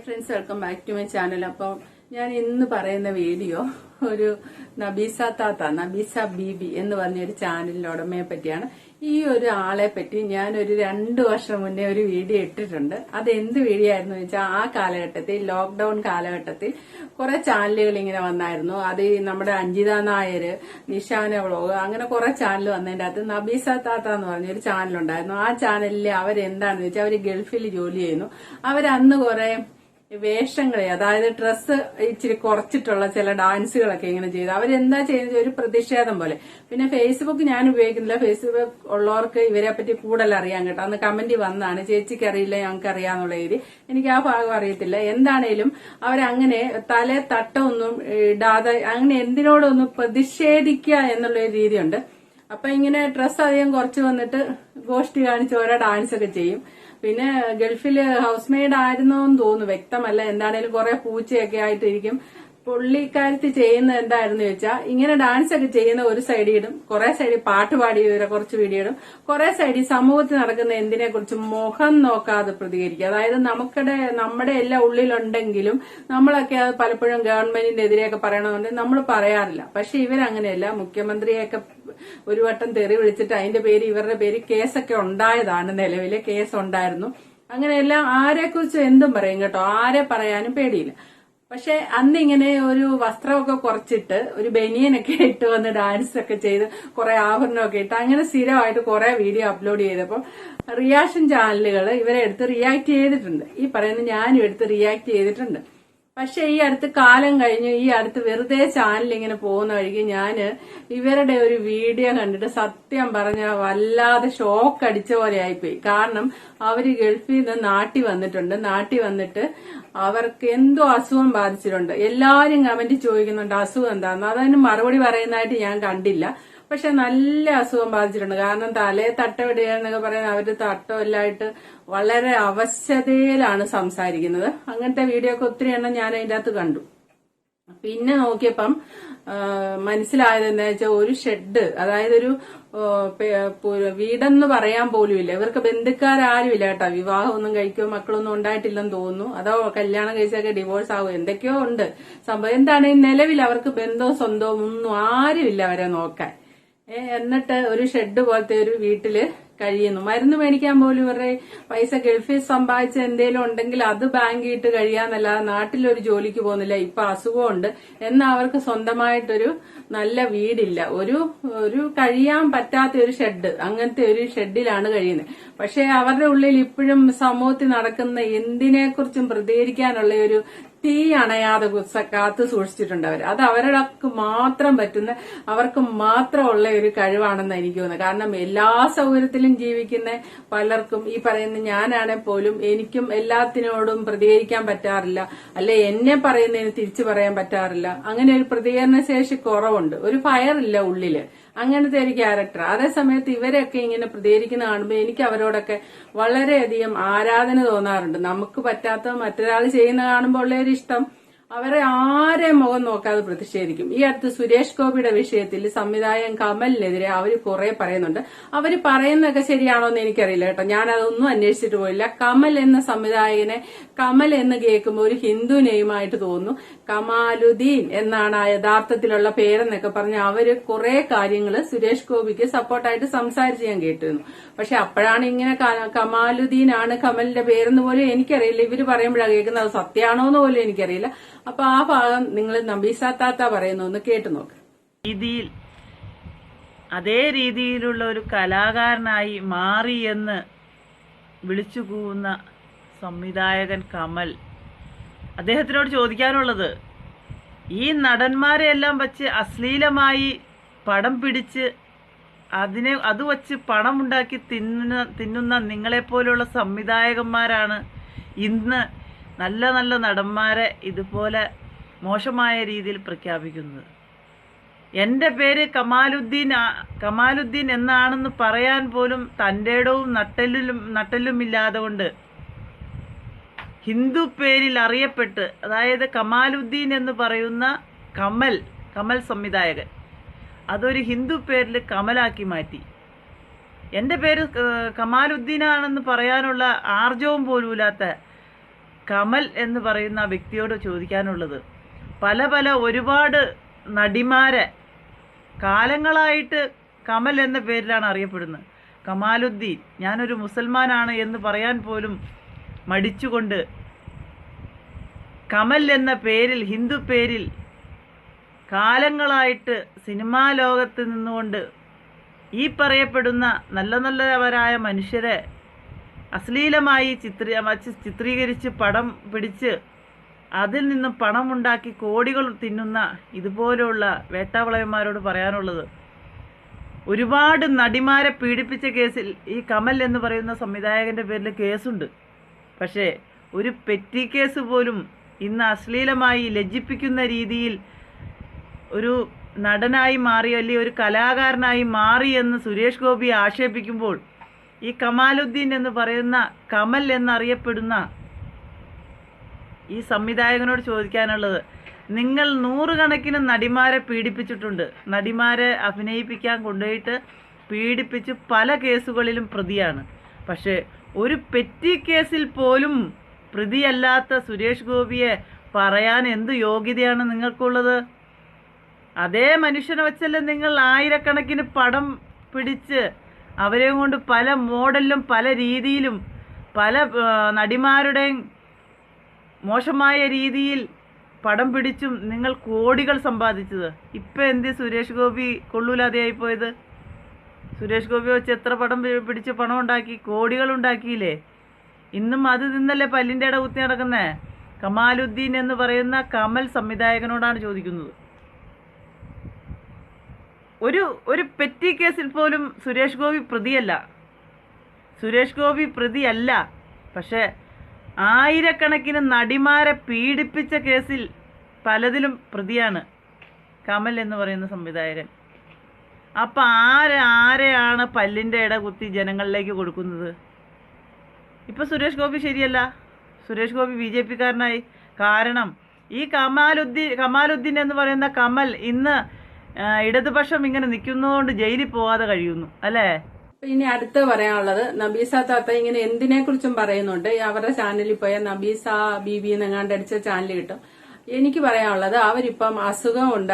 Friends, welcome back to my channel. അപ്പം ഞാൻ ഇന്ന് പറയുന്ന വീഡിയോ ഒരു നബീസ ബീബി എന്ന് പറഞ്ഞൊരു ചാനലിന്റെ ഉടമയെ പറ്റിയാണ്. ഈ ഒരു ആളെ പറ്റി ഞാൻ ഒരു 2 വർഷം മുന്നേ ഒരു വീഡിയോ ഇട്ടിട്ടുണ്ട്. അത് എന്ത് വീഡിയോ ആയിരുന്നു വെച്ചാൽ, ആ കാലഘട്ടത്തിൽ ലോക്ക്ഡൌൺ കാലഘട്ടത്തിൽ കുറെ ചാനലുകൾ ഇങ്ങനെ വന്നായിരുന്നു. അത് നമ്മുടെ അഞ്ജിത നായർ, നിഷാന വ്ളോഗ്, അങ്ങനെ കുറെ ചാനൽ വന്നതിന്റെ അകത്ത് നബീസ താത്ത എന്ന് പറഞ്ഞൊരു ചാനലുണ്ടായിരുന്നു. ആ ചാനലിൽ അവരെന്താണെന്ന് വെച്ചാൽ അവർ ഗൾഫിൽ ജോലി ചെയ്യുന്നു. അവരന്ന് കുറെ വേഷങ്ങളെ, അതായത് ഡ്രസ്സ് ഇച്ചിരി കുറച്ചിട്ടുള്ള ചില ഡാൻസുകളൊക്കെ ഇങ്ങനെ ചെയ്തു. അവരെന്താ ചെയ്യുന്നത്, ഒരു പ്രതിഷേധം പോലെ. പിന്നെ ഫേസ്ബുക്ക് ഞാൻ ഉപയോഗിക്കുന്നില്ല. ഫേസ്ബുക്ക് ഉള്ളവർക്ക് ഇവരെ പറ്റി കൂടുതൽ അറിയാൻ കേട്ടോ. അന്ന് കമന്റ് വന്നാണ്, ചേച്ചിക്ക് അറിയില്ല ഞങ്ങൾക്ക് അറിയാന്നുള്ള രീതി. എനിക്ക് ആ ഭാഗം അറിയത്തില്ല. എന്താണേലും അവരങ്ങനെ തലേ തട്ടമൊന്നും ഇടാതെ അങ്ങനെ എന്തിനോടൊന്നും പ്രതിഷേധിക്കുക എന്നുള്ള ഒരു രീതിയുണ്ട്. അപ്പൊ ഇങ്ങനെ ഡ്രസ്സ് അധികം കുറച്ച് വന്നിട്ട് ഗോഷ്ടി കാണിച്ച് ഓരോ ഡാൻസ് ഒക്കെ ചെയ്യും. പിന്നെ ഗൾഫില് ഹൗസ് മെയ്ഡ് ആയിരുന്നോന്ന് തോന്നുന്നു, വ്യക്തമല്ല. എന്താണേലും കുറെ പൂച്ചയൊക്കെ ആയിട്ടിരിക്കും. പുള്ളിക്കാരത്തി ചെയ്യുന്ന എന്തായിരുന്നു ചോദിച്ചാൽ, ഇങ്ങനെ ഡാൻസ് ഒക്കെ ചെയ്യുന്ന ഒരു സൈഡിൽ ഇടും, കുറെ സൈഡിൽ പാട്ട് പാടി കുറച്ച് വീഡിയോ ഇടും, കുറെ സൈഡിൽ സമൂഹത്തിൽ നടക്കുന്ന എന്തിനെ കുറിച്ച് മുഖം നോക്കാതെ പ്രതികരിക്കുക. അതായത് നമ്മുടെ എല്ലാം ഉള്ളിലുണ്ടെങ്കിലും നമ്മളൊക്കെ അത് പലപ്പോഴും ഗവൺമെന്റിന്റെ എതിരെയൊക്കെ പറയണമെന്നുണ്ടെങ്കിൽ നമ്മൾ പറയാറില്ല. പക്ഷെ ഇവരങ്ങനെയല്ല. മുഖ്യമന്ത്രിയൊക്കെ ഒരു വട്ടം തെറി വിളിച്ചിട്ട് അതിന്റെ പേര് ഇവരുടെ പേര് കേസൊക്കെ ഉണ്ടായതാണ്. നിലവിലെ കേസ് ഉണ്ടായിരുന്നു. അങ്ങനെയെല്ലാം ആരെക്കുറിച്ച് എന്തും പറയും കേട്ടോ. ആരെ പറയാനും പേടിയില്ല. പക്ഷെ അന്ന് ഇങ്ങനെ ഒരു വസ്ത്രമൊക്കെ കുറച്ചിട്ട് ഒരു ബനിയനൊക്കെ ഇട്ട് വന്ന് ഡാൻസ് ഒക്കെ ചെയ്ത് കുറെ ആഭരണമൊക്കെ ഇട്ട് അങ്ങനെ സ്ഥിരമായിട്ട് കുറെ വീഡിയോ അപ്ലോഡ് ചെയ്തപ്പോൾ റിയാക്ഷൻ ചാനലുകൾ ഇവരെ എടുത്ത് റിയാക്ട് ചെയ്തിട്ടുണ്ട്. ഈ പറയുന്ന ഞാനും എടുത്ത് റിയാക്ട് ചെയ്തിട്ടുണ്ട്. പക്ഷെ ഈ അടുത്ത് കാലം കഴിഞ്ഞ് ഈ അടുത്ത് വെറുതെ ചാനൽ ഇങ്ങനെ പോകുന്ന വഴിക്ക് ഞാന് ഇവരുടെ ഒരു വീഡിയോ കണ്ടിട്ട് സത്യം പറഞ്ഞ വല്ലാതെ ഷോക്ക് അടിച്ച പോലെ ആയിപ്പോയി. കാരണം അവര് ഗൾഫിൽ നിന്ന് നാട്ടിൽ വന്നിട്ടുണ്ട്. നാട്ടിൽ വന്നിട്ട് അവർക്ക് എന്തോ അസുഖം ബാധിച്ചിട്ടുണ്ട്. എല്ലാരും കമന്റ് ചോദിക്കുന്നുണ്ട് അസുഖം എന്താന്ന്. അതിന് മറുപടി പറയുന്നതായിട്ട് ഞാൻ കണ്ടില്ല. പക്ഷെ നല്ല അസുഖം ബാധിച്ചിട്ടുണ്ട്. കാരണം തലേ തട്ടമിടുകയെന്നൊക്കെ പറയുന്നത് അവര് തട്ടമില്ലായിട്ട് വളരെ അവശതയിലാണ് സംസാരിക്കുന്നത്. അങ്ങനത്തെ വീഡിയോ ഒക്കെ ഒത്തിരി എണ്ണം ഞാൻ അതിന്റെ അകത്ത് കണ്ടു. പിന്നെ നോക്കിയപ്പം മനസ്സിലായത് എന്താ വെച്ചാൽ, ഒരു ഷെഡ്, അതായത് ഒരു വീടെന്ന് പറയാൻ പോലും ഇല്ല. ഇവർക്ക് ബന്ധുക്കാരും കേട്ടോ. വിവാഹമൊന്നും കഴിക്കോ മക്കളൊന്നും ഉണ്ടായിട്ടില്ലെന്ന് തോന്നുന്നു. അതോ കല്യാണം കഴിച്ചൊക്കെ ഡിവോഴ്സ് ആകും, എന്തൊക്കെയോ ഉണ്ട് സംഭവം. എന്താണ് ഈ നിലവിൽ അവർക്ക് ബന്ധവും സ്വന്തവും ഒന്നും ആരുമില്ല അവരെ നോക്കാൻ. എന്നിട്ട് ഒരു ഷെഡ് പോലത്തെ ഒരു വീട്ടില് കഴിയുന്നു. മരുന്ന് മേടിക്കാൻ പോലും ഇവരുടെ പൈസ ഗൾഫിൽ സമ്പാദിച്ച എന്തെങ്കിലും ഉണ്ടെങ്കിൽ അത് ബാങ്കിൽ ഇട്ട് കഴിയാന്നല്ലാതെ നാട്ടിലൊരു ജോലിക്ക് പോകുന്നില്ല. ഇപ്പൊ അസുഖമുണ്ട് എന്നാൽ അവർക്ക് സ്വന്തമായിട്ടൊരു നല്ല വീടില്ല. ഒരു കഴിയാൻ പറ്റാത്ത ഒരു ഷെഡ്, അങ്ങനത്തെ ഒരു ഷെഡിലാണ് കഴിയുന്നത്. പക്ഷെ അവരുടെ ഉള്ളിൽ ഇപ്പോഴും സമൂഹത്തിൽ നടക്കുന്ന എന്തിനെക്കുറിച്ചും പ്രതികരിക്കാനുള്ള ഒരു തീ അണയാതെ കാത്തു സൂക്ഷിച്ചിട്ടുണ്ട് അവർ. അത് അവർക്ക് മാത്രം പറ്റുന്ന, അവർക്ക് മാത്രമുള്ള ഒരു കഴിവാണെന്ന് എനിക്ക് തോന്നുന്നത്. കാരണം എല്ലാ സൗകര്യത്തിലും ജീവിക്കുന്ന പലർക്കും, ഈ പറയുന്ന ഞാനാണെ പോലും, എനിക്കും എല്ലാത്തിനോടും പ്രതികരിക്കാൻ പറ്റാറില്ല. അല്ലെ എന്നെ പറയുന്നതിന് തിരിച്ചു പറയാൻ പറ്റാറില്ല. അങ്ങനെ ഒരു പ്രതികരണ ശേഷി കുറവുണ്ട്. ഒരു ഫയർ ഇല്ല ഉള്ളില്. അങ്ങനത്തെ ഒരു ക്യാരക്ടർ. അതേസമയത്ത് ഇവരൊക്കെ ഇങ്ങനെ പ്രതികരിക്കുന്ന കാണുമ്പോൾ എനിക്ക് അവരോടൊക്കെ വളരെയധികം ആരാധന തോന്നാറുണ്ട്. നമുക്ക് പറ്റാത്ത മറ്റൊരാൾ ചെയ്യുന്ന കാണുമ്പോൾ ഉള്ള ഒരു ഇഷ്ടം. അവരെ ആരെയും മുഖം നോക്കാതെ പ്രതിഷേധിക്കും. ഈ അടുത്ത് സുരേഷ് ഗോപിയുടെ വിഷയത്തിൽ സംവിധായകൻ കമലിനെതിരെ അവര് കുറെ പറയുന്നുണ്ട്. അവര് പറയുന്നതൊക്കെ ശരിയാണോ എന്ന് എനിക്കറിയില്ല കേട്ടോ. ഞാനതൊന്നും അന്വേഷിച്ചിട്ട് പോയില്ല. കമൽ എന്ന സംവിധായകനെ കമൽ എന്ന് കേൾക്കുമ്പോൾ ഒരു ഹിന്ദു നെയിമായിട്ട് തോന്നുന്നു. കമാലുദ്ദീൻ എന്നാണ് യഥാർത്ഥത്തിലുള്ള പേരെന്നൊക്കെ പറഞ്ഞ് അവര് കുറെ കാര്യങ്ങള് സുരേഷ് ഗോപിക്ക് സപ്പോർട്ടായിട്ട് സംസാരിച്ച് ഞാൻ കേട്ടിരുന്നു. പക്ഷെ അപ്പോഴാണ് ഇങ്ങനെ കമാലുദ്ദീൻ ആണ് കമലിന്റെ പേരെന്ന് പോലും എനിക്കറിയില്ല. ഇവര് പറയുമ്പോഴാണ് കേൾക്കുന്നത്. അത് സത്യമാണോ എന്ന് പോലും എനിക്കറിയില്ല. അപ്പൊ ആ ഭാഗം നിങ്ങൾ നബീസ താത്ത പറയുന്നു, ഒന്ന് കേട്ടു നോക്ക്. അതേ രീതിയിലുള്ള ഒരു കലാകാരനായി മാറി എന്ന് വിളിച്ചു കൂവുന്ന സംവിധായകൻ കമൽ, അദ്ദേഹത്തിനോട് ചോദിക്കാനുള്ളത്, ഈ നടന്മാരെയെല്ലാം വച്ച് അശ്ലീലമായി പടം പിടിച്ച് അത് വച്ച് പണം ഉണ്ടാക്കി തിന്നുന്ന നിങ്ങളെപ്പോലുള്ള സംവിധായകന്മാരാണ് ഇന്ന് നല്ല നല്ല നടന്മാരെ ഇതുപോലെ മോശമായ രീതിയിൽ പ്രഖ്യാപിക്കുന്നത്. എൻ്റെ പേര് കമാലുദ്ദീൻ എന്നാണെന്ന് പറയാൻ പോലും തൻ്റെ ഇടവും നട്ടലുമില്ലാതെ കൊണ്ട് ഹിന്ദു പേരിൽ അറിയപ്പെട്ട്, അതായത് കമാലുദ്ദീൻ എന്ന് പറയുന്ന കമൽ സംവിധായകൻ അതൊരു ഹിന്ദു പേരിൽ കമലാക്കി മാറ്റി. എൻ്റെ പേര് കമാലുദ്ദീനാണെന്ന് പറയാനുള്ള ആർജവും പോലുമില്ലാത്ത കമൽ എന്ന് പറയുന്ന വ്യക്തിയോട് ചോദിക്കാനുള്ളത്, പല ഒരുപാട് നടിമാരെ കാലങ്ങളായിട്ട് കമൽ എന്ന പേരിലാണ് അറിയപ്പെടുന്നത്. കമാലുദ്ദീൻ, ഞാനൊരു മുസൽമാനാണ് എന്ന് പറയാൻ പോലും മടിച്ചുകൊണ്ട് കമൽ എന്ന പേരിൽ, ഹിന്ദു പേരിൽ കാലങ്ങളായിട്ട് സിനിമാ ലോകത്ത് നിന്നുകൊണ്ട് ഈ പറയപ്പെടുന്ന നല്ലവരായ മനുഷ്യരെ അശ്ലീലമായി ചിത്രീകരിച്ച് പടം പിടിച്ച് അതിൽ നിന്നും പണമുണ്ടാക്കി കോടികൾ തിന്നുന്ന ഇതുപോലെയുള്ള വേട്ടാവളയന്മാരോട് പറയാനുള്ളത്, ഒരുപാട് നടിമാരെ പീഡിപ്പിച്ച കേസിൽ ഈ കമൽ എന്ന് പറയുന്ന സംവിധായകന്റെ പേരിൽ കേസുണ്ട്. പക്ഷേ ഒരു പെറ്റി കേസ് പോലും ഇന്ന് അശ്ലീലമായി ലജ്ജിപ്പിക്കുന്ന രീതിയിൽ ഒരു നടനായി മാറി, അല്ലെങ്കിൽ ഒരു കലാകാരനായി മാറി എന്ന് സുരേഷ് ഗോപിയെ ആക്ഷേപിക്കുമ്പോൾ, ഈ കമാലുദ്ദീൻ എന്ന് പറയുന്ന കമൽ എന്നറിയപ്പെടുന്ന ഈ സംവിധായകനോട് ചോദിക്കാനുള്ളത്, നിങ്ങൾ 100 കണക്കിന് നടിമാരെ പീഡിപ്പിച്ചിട്ടുണ്ട്. നടിമാരെ അഭിനയിപ്പിക്കാൻ കൊണ്ടുപോയിട്ട് പീഡിപ്പിച്ച് പല കേസുകളിലും പ്രതിയാണ്. പക്ഷേ ഒരു പെറ്റി കേസിൽ പോലും പ്രതിയല്ലാത്ത സുരേഷ് ഗോപിയെ പറയാൻ എന്ത് യോഗ്യതയാണ് നിങ്ങൾക്കുള്ളത്? അതേ മനുഷ്യനെ വെച്ചല്ലേ നിങ്ങൾ ആയിരക്കണക്കിന് പടം പിടിച്ച് അവരെ കൊണ്ട് പല മോഡലിലും പല രീതിയിലും പല നടിമാരുടെയും മോശമായ രീതിയിൽ പടം പിടിച്ചും നിങ്ങൾ കോടികൾ സമ്പാദിച്ചത്. ഇപ്പം എന്ത് സുരേഷ് ഗോപി കൊള്ളൂലാതെയായി പോയത്? സുരേഷ് ഗോപി വെച്ച് എത്ര പടം പിടിച്ച് പണം ഉണ്ടാക്കി, കോടികൾ ഉണ്ടാക്കിയില്ലേ? ഇന്നും അത് നിന്നല്ലേ പല്ലിൻ്റെ ഇട കുത്തി നടക്കുന്നേ? കമാലുദ്ദീൻ എന്ന് പറയുന്ന കമൽ സംവിധായകനോടാണ് ചോദിക്കുന്നത്. ഒരു പെറ്റി കേസിൽ പോലും സുരേഷ് ഗോപി പ്രതിയല്ല. പക്ഷേ ആയിരക്കണക്കിന് നടിമാരെ പീഡിപ്പിച്ച കേസിൽ പലതിലും പ്രതിയാണ് കമൽ എന്ന് പറയുന്ന സംവിധായകൻ. അപ്പം ആരെയാണ് പല്ലിൻ്റെ ഇട കുത്തി ജനങ്ങളിലേക്ക് കൊടുക്കുന്നത്? ഇപ്പം സുരേഷ് ഗോപി ശരിയല്ല, സുരേഷ് ഗോപി BJP-കാരനായി. കാരണം ഈ കമാലുദ്ദീൻ എന്ന് പറയുന്ന കമൽ ഇന്ന് ഇടതുപക്ഷം ഇങ്ങനെ നിൽക്കുന്നതുകൊണ്ട് ജയിലിൽ പോകാതെ കഴിയുന്നു, അല്ലേ? ഇനി അടുത്ത് പറയാനുള്ളത്, നബീസ താത്ത ഇങ്ങനെ എന്തിനെ കുറിച്ചും പറയുന്നുണ്ട്. അവരുടെ ചാനലിൽ പോയാൽ നബീസ ബീബി എന്നെങ്ങാണ്ട് അടിച്ച ചാനൽ കിട്ടും. എനിക്ക് പറയാനുള്ളത്, അവരിപ്പം അസുഖം ഉണ്ട്,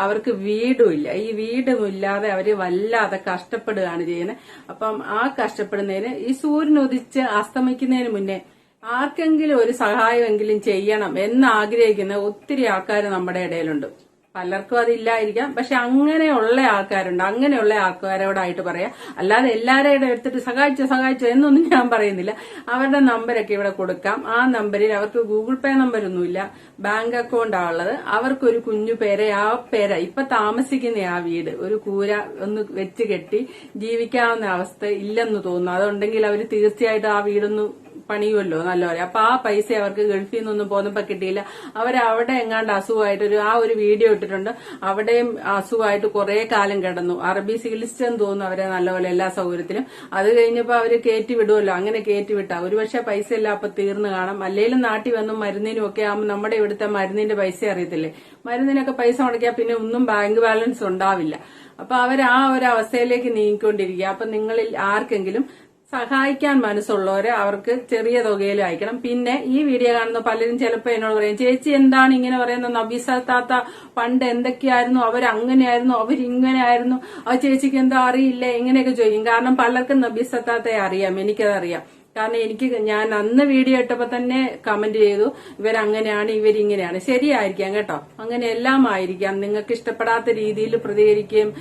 അവർക്ക് വീടുമില്ല. ഈ വീടുമില്ലാതെ അവര് വല്ലാതെ കഷ്ടപ്പെടുകയാണ് ചെയ്യുന്നത്. അപ്പം ആ കഷ്ടപ്പെടുന്നതിന് ഈ സൂര്യൻ ഉദിച്ച് അസ്തമിക്കുന്നതിന് മുന്നേ ആർക്കെങ്കിലും ഒരു സഹായമെങ്കിലും ചെയ്യണം എന്ന് ആഗ്രഹിക്കുന്ന ഒത്തിരി ആൾക്കാർ നമ്മുടെ ഇടയിലുണ്ട്. പലർക്കും അതില്ലായിരിക്കാം, പക്ഷെ അങ്ങനെയുള്ള ആൾക്കാരുണ്ട്. അങ്ങനെയുള്ള ആൾക്കാരോടായിട്ട് പറയാം. അല്ലാതെ എല്ലാവരുടെ എടുത്തിട്ട് സഹായിച്ചോ എന്നൊന്നും ഞാൻ പറയുന്നില്ല. അവരുടെ നമ്പരൊക്കെ ഇവിടെ കൊടുക്കാം. ആ നമ്പറിൽ അവർക്ക് ഗൂഗിൾ പേ നമ്പരൊന്നുമില്ല, ബാങ്ക് അക്കൗണ്ടാ ഉള്ളത്. അവർക്കൊരു കുഞ്ഞു പേര ഇപ്പൊ താമസിക്കുന്ന ആ വീട് ഒരു കൂര ഒന്ന് വെച്ച് കെട്ടി ജീവിക്കാവുന്ന അവസ്ഥ ഇല്ലെന്ന് തോന്നുന്നു. അതുണ്ടെങ്കിൽ അവർ തീർച്ചയായിട്ടും ആ വീടൊന്ന് പണിയുമല്ലോ നല്ലപോലെ. അപ്പൊ ആ പൈസ അവർക്ക് ഗൾഫിൽ നിന്നൊന്നും പോന്നപ്പോ കിട്ടിയില്ല. അവരവിടെ എങ്ങാണ്ട് അസുഖമായിട്ട് ഒരു വീഡിയോ ഇട്ടിട്ടുണ്ട്. അവിടെയും അസുഖമായിട്ട് കുറെ കാലം കിടന്നു. അറബി ചികിത്സിച്ചെന്ന് തോന്നുന്നു അവരെ നല്ലപോലെ എല്ലാ സൗകര്യത്തിലും. അത് കഴിഞ്ഞപ്പോ അവര് കയറ്റി വിടുമല്ലോ. അങ്ങനെ കയറ്റി വിട്ടാ ഒരുപക്ഷെ പൈസ എല്ലാം അപ്പൊ തീർന്നു കാണാം. അല്ലെങ്കിലും നാട്ടിൽ വന്നും മരുന്നിനും ഒക്കെ ആകുമ്പോൾ നമ്മുടെ ഇവിടുത്തെ മരുന്നിന്റെ പൈസ അറിയത്തില്ലേ? മരുന്നിനൊക്കെ പൈസ മുടക്കിയാൽ പിന്നെ ഒന്നും ബാങ്ക് ബാലൻസ് ഉണ്ടാവില്ല. അപ്പൊ അവർ ആ ഒരു അവസ്ഥയിലേക്ക് നീങ്ങിക്കൊണ്ടിരിക്കുക. അപ്പൊ നിങ്ങളിൽ ആർക്കെങ്കിലും സഹായിക്കാൻ മനസ്സുള്ളവരെ അവർക്ക് ചെറിയ തുകയിൽ അയക്കണം. പിന്നെ ഈ വീഡിയോ കാണുന്ന പലരും ചിലപ്പോൾ എന്നോട് പറയും, ചേച്ചി എന്താണ് ഇങ്ങനെ പറയുന്നത്? നബീസ താത്ത പണ്ട് എന്തൊക്കെയായിരുന്നു, അവരങ്ങനെയായിരുന്നു, അവരിങ്ങനെയായിരുന്നു, ആ ചേച്ചിക്ക് എന്താ അറിയില്ലേ, ഇങ്ങനെയൊക്കെ ചോദിക്കും. കാരണം പലർക്കും നബീസ താത്തയെ അറിയാം, എനിക്കതറിയാം. കാരണം ഞാൻ അന്ന് വീഡിയോ ഇട്ടപ്പോ തന്നെ കമന്റ് ചെയ്തു, ഇവരങ്ങനെയാണ് ഇവരിങ്ങനെയാണ്. ശരിയായിരിക്കാം കേട്ടോ, അങ്ങനെ എല്ലാം ആയിരിക്കാം. നിങ്ങൾക്ക് ഇഷ്ടപ്പെടാത്ത രീതിയിൽ പ്രതികരിക്കുകയും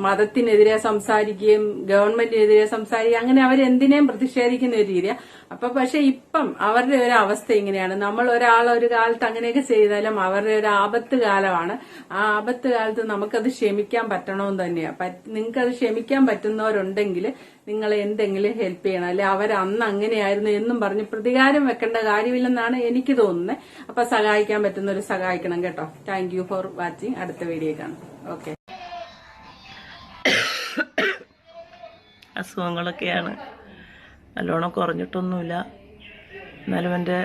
മതത്തിനെതിരെ സംസാരിക്കുകയും ഗവൺമെന്റിനെതിരെ സംസാരിക്കുകയും അങ്ങനെ അവരെന്തിനേയും പ്രതിഷേധിക്കുന്ന ഒരു രീതിയാണ്. അപ്പൊ പക്ഷെ ഇപ്പം അവരുടെ ഒരു അവസ്ഥ ഇങ്ങനെയാണ്. നമ്മൾ ഒരു കാലത്ത് അങ്ങനെയൊക്കെ ചെയ്താലും അവരുടെ ഒരു ആപത്ത് കാലമാണ്. ആ ആപത്ത് കാലത്ത് നമുക്കത് ക്ഷമിക്കാൻ പറ്റണമെന്ന് തന്നെയാ. നിങ്ങൾക്കത് ക്ഷമിക്കാൻ പറ്റുന്നവരുണ്ടെങ്കിൽ നിങ്ങൾ എന്തെങ്കിലും ഹെൽപ്പ് ചെയ്യണം. അല്ലെ അവർ അന്ന് അങ്ങനെയായിരുന്നു എന്നും പറഞ്ഞ് പ്രതികാരം വെക്കേണ്ട കാര്യമില്ലെന്നാണ് എനിക്ക് തോന്നുന്നത്. അപ്പൊ സഹായിക്കാൻ പറ്റുന്നവർ സഹായിക്കണം കേട്ടോ. Thank you for watching. അടുത്ത വീഡിയോ കാണാം. ഓക്കെ. അസുഖങ്ങളൊക്കെയാണ്, നല്ലോണം കുറഞ്ഞിട്ടൊന്നുമില്ല. എന്നാലും എൻ്റെ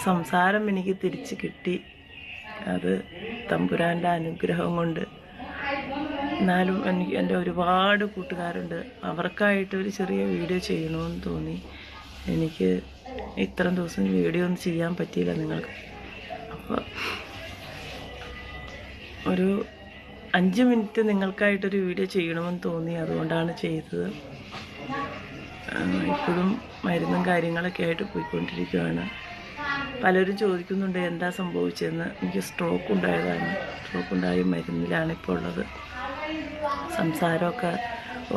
സംസാരം എനിക്ക് തിരിച്ച് കിട്ടി. അത് തമ്പുരാൻ്റെ അനുഗ്രഹം കൊണ്ട്. എന്നാലും എൻ്റെ ഒരുപാട് കൂട്ടുകാരുണ്ട്, അവർക്കായിട്ട് ഒരു ചെറിയ വീഡിയോ ചെയ്യണമെന്ന് തോന്നി. എനിക്ക് ഇത്രയും ദിവസം വീഡിയോ ഒന്നും ചെയ്യാൻ പറ്റിയില്ല നിങ്ങൾക്ക്. അപ്പോൾ ഒരു 5 മിനിറ്റ് നിങ്ങൾക്കായിട്ടൊരു വീഡിയോ ചെയ്യണമെന്ന് തോന്നി, അതുകൊണ്ടാണ് ചെയ്തത്. ഇപ്പോഴും മരുന്നും കാര്യങ്ങളൊക്കെ ആയിട്ട് പോയിക്കൊണ്ടിരിക്കുകയാണ്. പലരും ചോദിക്കുന്നുണ്ട് എന്താ സംഭവിച്ചതെന്ന്. എനിക്ക് സ്ട്രോക്ക് ഉണ്ടായതാണ്. സ്ട്രോക്ക് ഉണ്ടായി മരുന്നിലാണ് ഇപ്പോൾ ഉള്ളത്. സംസാരമൊക്കെ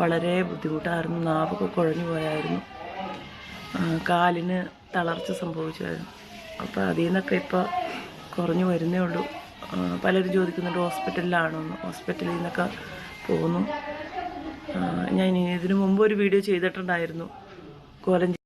വളരെ ബുദ്ധിമുട്ടായിരുന്നു. നാവൊക്കെ കുഴഞ്ഞു പോയായിരുന്നു. കാലിന് തളർച്ച സംഭവിച്ചായിരുന്നു. അപ്പോൾ അതിൽ നിന്നൊക്കെ ഇപ്പോൾ കുറഞ്ഞു വരുന്നേ ഉള്ളൂ. പലരും ചോദിക്കുന്നുണ്ട് ഹോസ്പിറ്റലിലാണോ എന്ന്. ഹോസ്പിറ്റലിൽ നിന്നൊക്കെ പോകുന്നു. ഞാൻ ഇതിനു മുമ്പ് ഒരു വീഡിയോ ചെയ്തിട്ടുണ്ടായിരുന്നു. കോലഞ്ചേരി